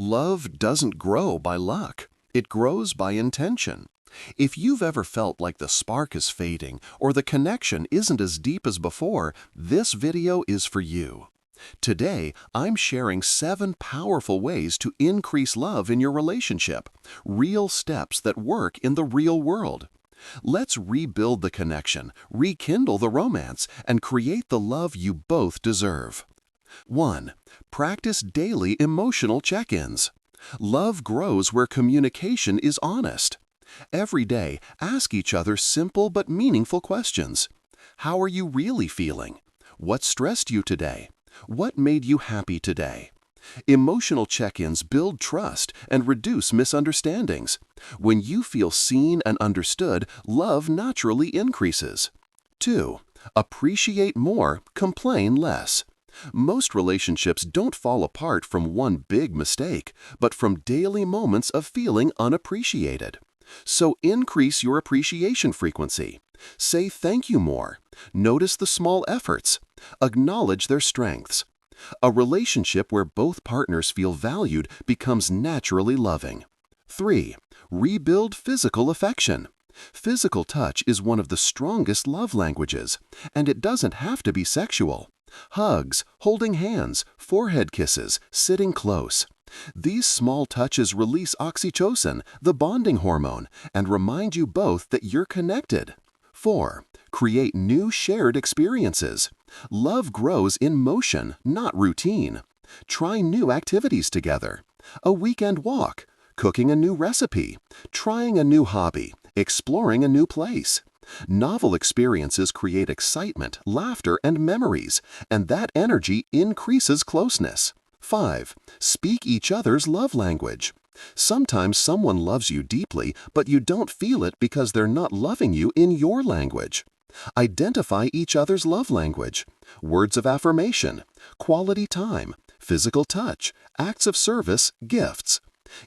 Love doesn't grow by luck. It grows by intention. If you've ever felt like the spark is fading or the connection isn't as deep as before, this video is for you. Today, I'm sharing 7 powerful ways to increase love in your relationship, real steps that work in the real world. Let's rebuild the connection, rekindle the romance, and create the love you both deserve. 1. Practice daily emotional check-ins. Love grows where communication is honest. Every day, ask each other simple but meaningful questions. How are you really feeling? What stressed you today? What made you happy today? Emotional check-ins build trust and reduce misunderstandings. When you feel seen and understood, love naturally increases. 2. Appreciate more, complain less. Most relationships don't fall apart from one big mistake, but from daily moments of feeling unappreciated. So increase your appreciation frequency. Say thank you more. Notice the small efforts. Acknowledge their strengths. A relationship where both partners feel valued becomes naturally loving. 3. Rebuild physical affection. Physical touch is one of the strongest love languages, and it doesn't have to be sexual. Hugs, holding hands, forehead kisses, sitting close. These small touches release oxytocin, the bonding hormone, and remind you both that you're connected. 4. Create new shared experiences. Love grows in motion, not routine. Try new activities together. A weekend walk, cooking a new recipe, trying a new hobby, exploring a new place. Novel experiences create excitement, laughter, and memories, and that energy increases closeness. 5. Speak each other's love language. Sometimes someone loves you deeply, but you don't feel it because they're not loving you in your language. Identify each other's love language. Words of affirmation, quality time, physical touch, acts of service, gifts.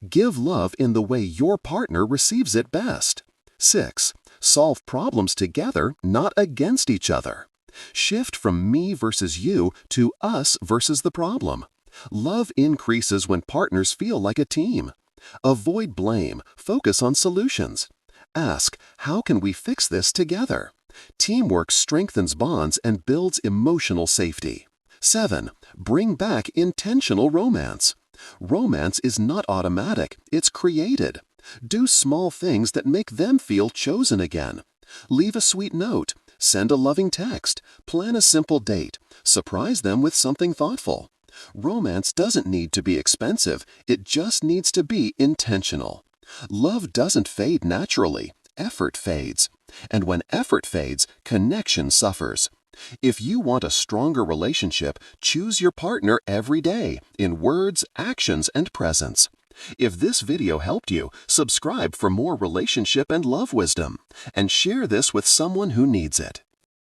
Give love in the way your partner receives it best. 6. Solve problems together, not against each other. Shift from me versus you to us versus the problem. Love increases when partners feel like a team. Avoid blame, focus on solutions. Ask, how can we fix this together? Teamwork strengthens bonds and builds emotional safety. 7. Bring back intentional romance. Romance is not automatic, it's created. Do small things that make them feel chosen again. Leave a sweet note, send a loving text, plan a simple date, surprise them with something thoughtful. Romance doesn't need to be expensive, it just needs to be intentional. Love doesn't fade naturally, effort fades. And when effort fades, connection suffers. If you want a stronger relationship, choose your partner every day, in words, actions, and presence. If this video helped you, subscribe for more relationship and love wisdom, and share this with someone who needs it.